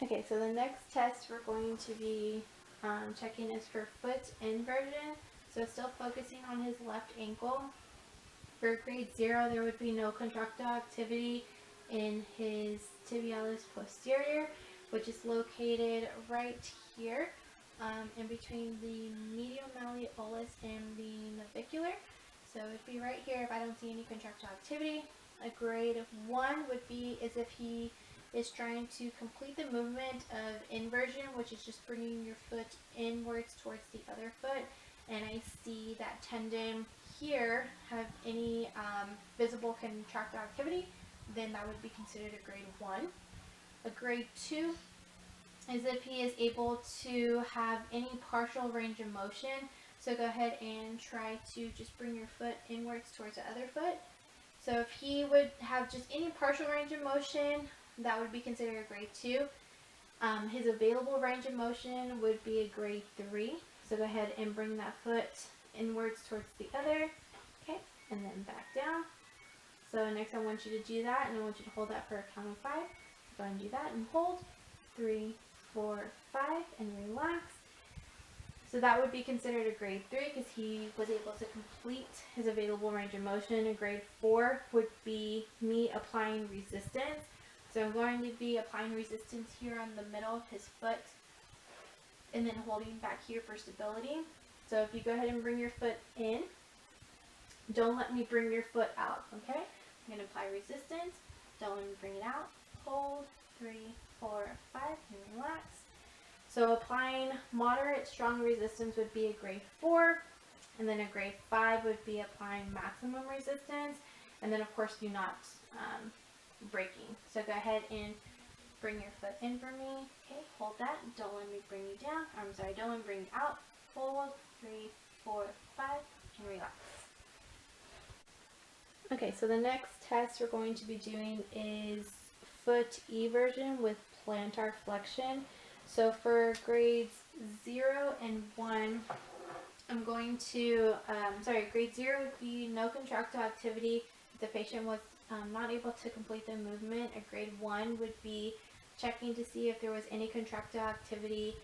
Okay, so the next test we're going to be checking is for foot inversion. So still focusing on his left ankle. For grade 0, there would be no contractile activity in his tibialis posterior, which is located right here in between the medial malleolus and the navicular. So it would be right here if I don't see any contractile activity. A grade 1 would be as if he is trying to complete the movement of inversion, which is just bringing your foot inwards towards the other foot. And I see that tendon here have any visible contractile activity, then that would be considered a grade 1. A grade 2 is if he is able to have any partial range of motion. So go ahead and try to just bring your foot inwards towards the other foot. So if he would have just any partial range of motion, that would be considered a grade 2. His available range of motion would be a grade 3. So go ahead and bring that foot inwards towards the other. Okay, and then back down. So next I want you to do that, and I want you to hold that for a count of 5. Go ahead and do that and hold. 3, 4, 5, and relax. So that would be considered a grade 3 because he was able to complete his available range of motion. A grade 4 would be me applying resistance. So I'm going to be applying resistance here on the middle of his foot and then holding back here for stability. So if you go ahead and bring your foot in, don't let me bring your foot out, okay? I'm going to apply resistance. Don't let me bring it out. Hold. 3, 4, 5, and relax. So applying moderate strong resistance would be a grade 4, and then a grade 5 would be applying maximum resistance, and then of course do not breaking. So go ahead and bring your foot in for me. Okay, hold that. Don't let me bring you down. I'm sorry, don't let me bring you out. Hold. 3, 4, 5, and relax. Okay, so the next test we're going to be doing is foot eversion with plantar flexion. So for grades 0 and 1, I'm going to, grade 0 would be no contractile activity if the patient was not able to complete the movement. A grade 1 would be checking to see if there was any contractile activity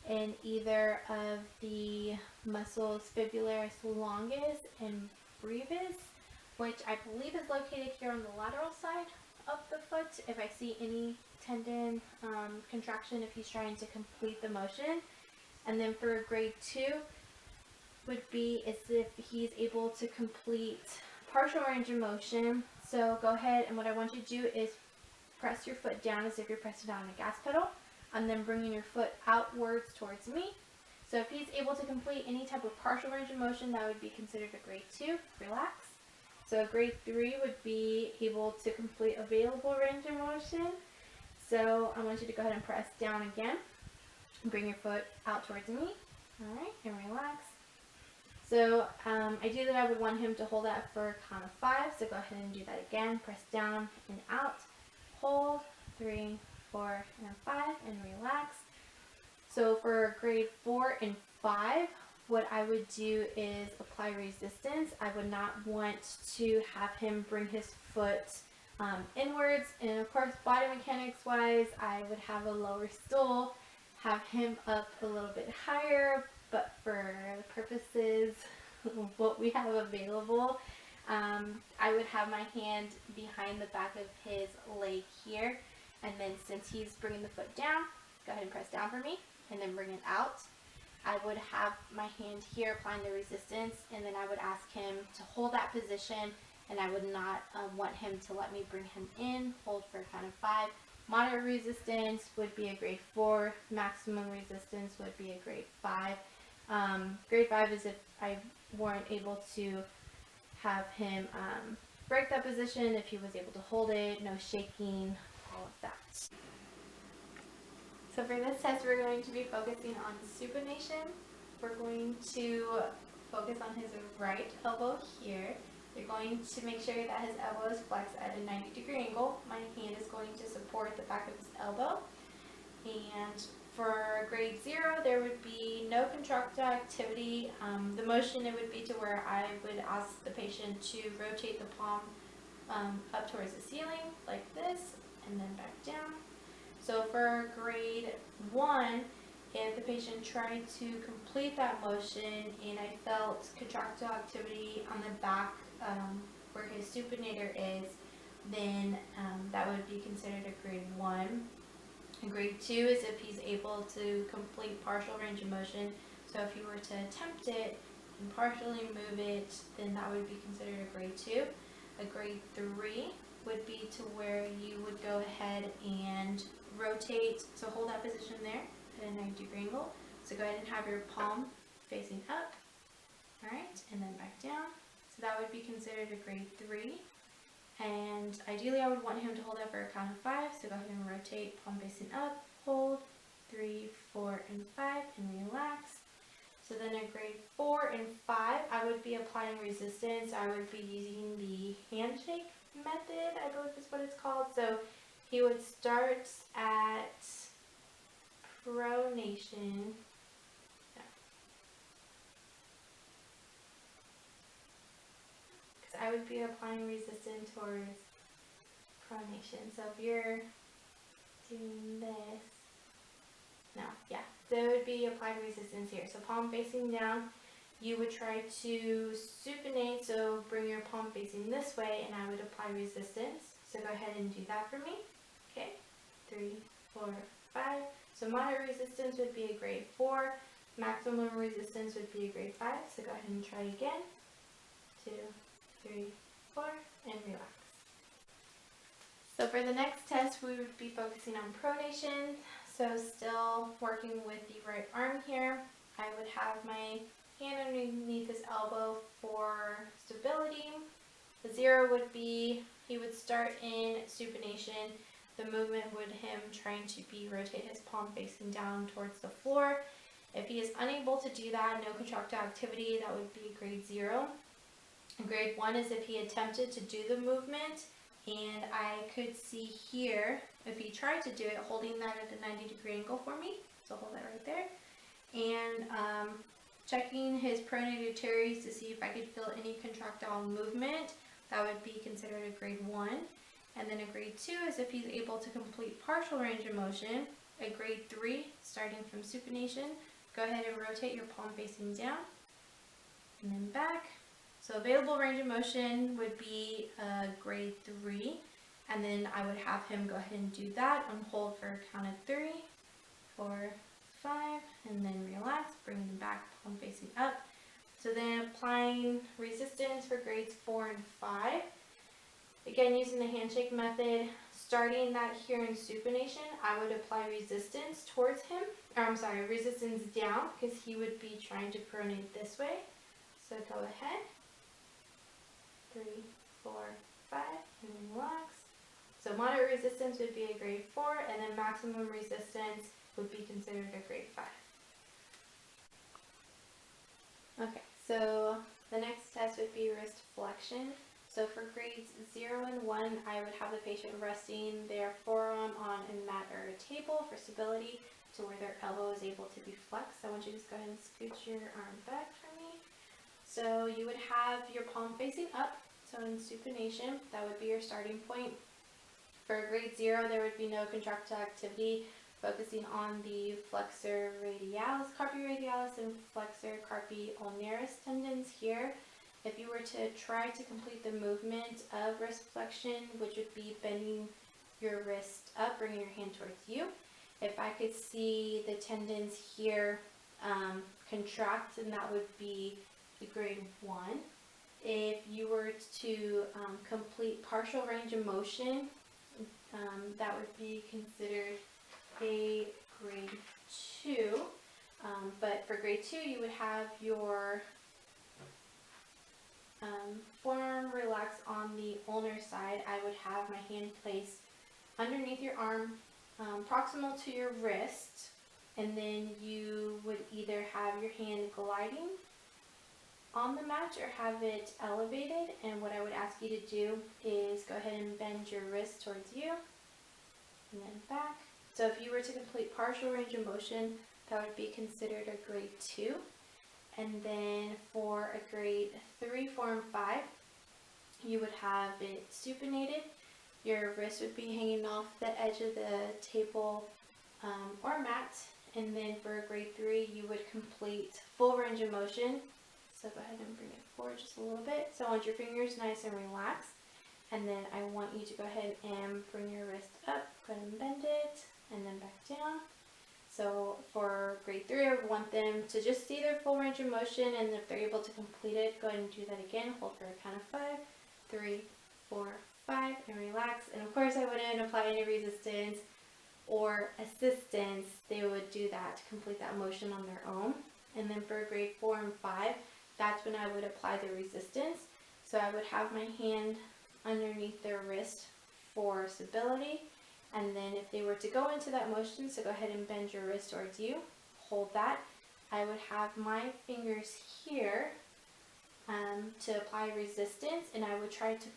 in either of the muscles fibularis longus and brevis, which I believe is located here on the lateral side of the foot. If I see any tendon contraction, if he's trying to complete the motion. And then for grade 2 would be as if he's able to complete partial range of motion. So go ahead, and what I want you to do is press your foot down as if you're pressing down on a gas pedal, and then bringing your foot outwards towards me. So if he's able to complete any type of partial range of motion, that would be considered a grade 2. Relax. So a grade 3 would be able to complete available range of motion. So I want you to go ahead and press down again. Bring your foot out towards me. Alright, and relax. So ideally I would want him to hold that for a count of 5. So go ahead and do that again. Press down and out. Hold. 3, 4, and 5, and relax. So for grade 4 and 5, what I would do is apply resistance. I would not want to have him bring his foot inwards, and of course body mechanics wise I would have a lower stool, have him up a little bit higher, but for the purposes of what we have available, I would have my hand behind the back of his leg here, and then since he's bringing the foot down, go ahead and press down for me and then bring it out. I would have my hand here applying the resistance, and then I would ask him to hold that position, and I would not want him to let me bring him in. Hold for a count of 5. Moderate resistance would be a grade 4. Maximum resistance would be a grade 5. Grade 5 is if I weren't able to have him break that position, if he was able to hold it, no shaking, all of that. So for this test, we're going to be focusing on supination. We're going to focus on his right elbow here. You're going to make sure that his elbow is flexed at a 90-degree angle. My hand is going to support the back of his elbow. And for grade 0, there would be no contractile activity. The motion, it would be to where I would ask the patient to rotate the palm up towards the ceiling like this, and then back down. So for grade 1, if the patient tried to complete that motion and I felt contractile activity on the back where his supinator is, then that would be considered a grade 1. And grade 2 is if he's able to complete partial range of motion. So if you were to attempt it and partially move it, then that would be considered a grade 2. A grade 3 would be to where you would go ahead and rotate, so hold that position there at a 90-degree angle. So go ahead and have your palm facing up, all right, and then back down. So that would be considered a grade 3. And ideally I would want him to hold that for a count of 5, so go ahead and rotate, palm facing up, hold, 3, 4, and 5, and relax. So then at grade 4 and 5, I would be applying resistance. I would be using the handshake method, I believe is what it's called. So he would start at pronation. Because I would be applying resistance towards pronation. So if you're doing this, no, yeah. So it would be applied resistance here. So palm facing down, you would try to supinate, so bring your palm facing this way, and I would apply resistance. So go ahead and do that for me. Okay, 3, 4, 5. So moderate resistance would be a grade 4. Maximum resistance would be a grade 5. So go ahead and try again. 2, 3, 4, and relax. So for the next test, we would be focusing on pronation. So still working with the right arm here. I would have my hand underneath his elbow for stability. The 0 would be, he would start in supination. The movement would him trying to be rotate his palm facing down towards the floor. If he is unable to do that, no contractile activity, that would be grade 0. And grade 1 is if he attempted to do the movement, and I could see here, if he tried to do it, holding that at a 90-degree angle for me. So hold that right there. And checking his pronator teres to see if I could feel any contractile movement. That would be considered a grade 1. And then a grade 2 is if he's able to complete partial range of motion. A grade 3, starting from supination. Go ahead and rotate your palm facing down. And then back. So available range of motion would be grade 3, and then I would have him go ahead and do that and hold for a count of 3, 4, 5, and then relax, bring them back, palm facing up. So then applying resistance for grades 4 and 5. Again, using the handshake method, starting that here in supination, I would apply resistance towards him, or I'm sorry, resistance down, because he would be trying to pronate this way. So go ahead. 3, 4, 5, and then relax. So moderate resistance would be a grade 4, and then maximum resistance would be considered a grade 5. Okay, so the next test would be wrist flexion. So for grades 0 and 1, I would have the patient resting their forearm on a mat or a table for stability to where their elbow is able to be flexed. I want you to just go ahead and scooch your arm back for me. So you would have your palm facing up, so in supination, that would be your starting point. For grade 0, there would be no contractile activity, focusing on the flexor radialis, carpi radialis, and flexor carpi ulnaris tendons here. If you were to try to complete the movement of wrist flexion, which would be bending your wrist up, bringing your hand towards you, if I could see the tendons here contract, then that would be the grade 1. If you were to complete partial range of motion, that would be considered a grade 2. But for grade 2, you would have your forearm relax on the ulnar side. I would have my hand placed underneath your arm, proximal to your wrist, and then you would either have your hand gliding on the mat or have it elevated. And what I would ask you to do is go ahead and bend your wrist towards you and then back. So if you were to complete partial range of motion, that would be considered a grade 2. And then for a grade 3, 4, and 5, you would have it supinated. Your wrist would be hanging off the edge of the table or mat. And then for grade 3, you would complete full range of motion. So go ahead and bring it forward just a little bit. So I want your fingers nice and relaxed. And then I want you to go ahead and bring your wrist up. Go ahead and bend it and then back down. So for grade 3, I would want them to just see their full range of motion, and if they're able to complete it, go ahead and do that again. Hold for a count of 5, 3, 4, 5, and relax. And of course, I wouldn't apply any resistance or assistance. They would do that to complete that motion on their own. And then for grade 4 and 5, that's when I would apply the resistance. So I would have my hand underneath their wrist for stability. And then if they were to go into that motion, so go ahead and bend your wrist towards you, hold that. I would have my fingers here to apply resistance, and I would try to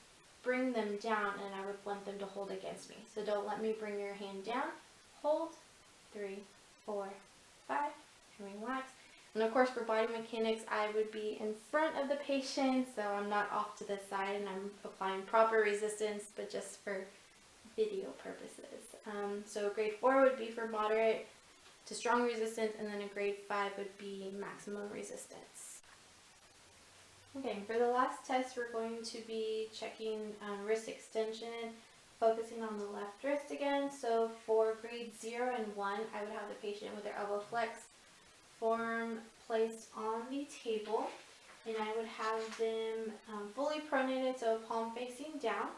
bring them down, and I would want them to hold against me. So don't let me bring your hand down. Hold, 3, 4, 5, and relax. And of course for body mechanics, I would be in front of the patient, so I'm not off to the side and I'm applying proper resistance, but just for video purposes. So grade 4 would be for moderate to strong resistance, and then a grade 5 would be maximum resistance. Okay, for the last test, we're going to be checking wrist extension, focusing on the left wrist again. So for grade 0 and 1, I would have the patient with their elbow flexed, forearm placed on the table, and I would have them fully pronated, so palm facing down.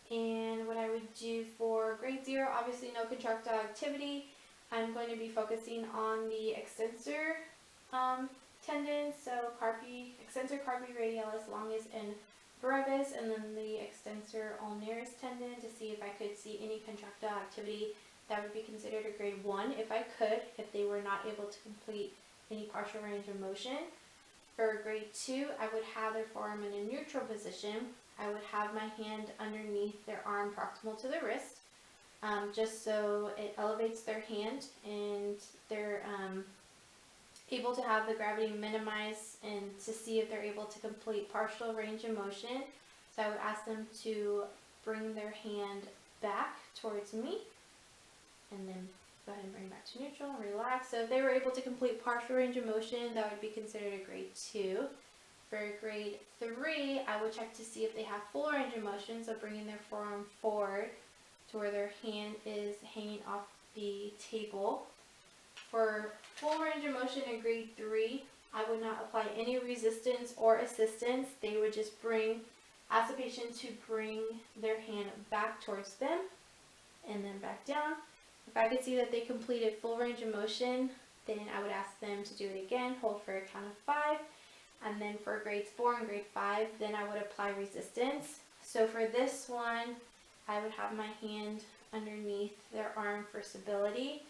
And what I would do for grade 0, obviously no contractile activity. I'm going to be focusing on the extensor tendons, so extensor carpi radialis longus and brevis, and then the extensor ulnaris tendon to see if I could see any contractile activity. That would be considered a grade 1 if I could, if they were not able to complete any partial range of motion. For grade 2, I would have their forearm in a neutral position. I would have my hand underneath their arm proximal to the wrist, just so it elevates their hand and they're able to have the gravity minimized and to see if they're able to complete partial range of motion. So I would ask them to bring their hand back towards me and then go ahead and bring it back to neutral and relax. So if they were able to complete partial range of motion, that would be considered a grade 2. For grade 3, I would check to see if they have full range of motion, so bringing their forearm forward to where their hand is hanging off the table. For full range of motion in grade 3, I would not apply any resistance or assistance. They would just ask the patient to bring their hand back towards them and then back down. If I could see that they completed full range of motion, then I would ask them to do it again, hold for a count of 5. And then for grades 4 and grade 5, then I would apply resistance. So for this one, I would have my hand underneath their arm for stability.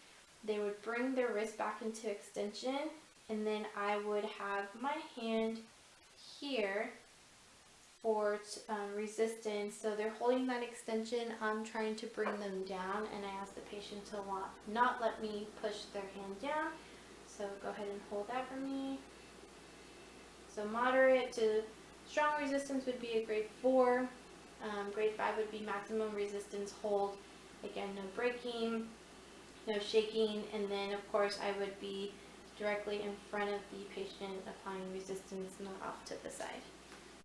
They would bring their wrist back into extension, and then I would have my hand here for resistance. So they're holding that extension. I'm trying to bring them down, and I ask the patient to not let me push their hand down. So go ahead and hold that for me. So moderate to strong resistance would be a grade 4. Grade 5 would be maximum resistance hold. Again, no breaking, no shaking, and then of course I would be directly in front of the patient applying resistance, not off to the side.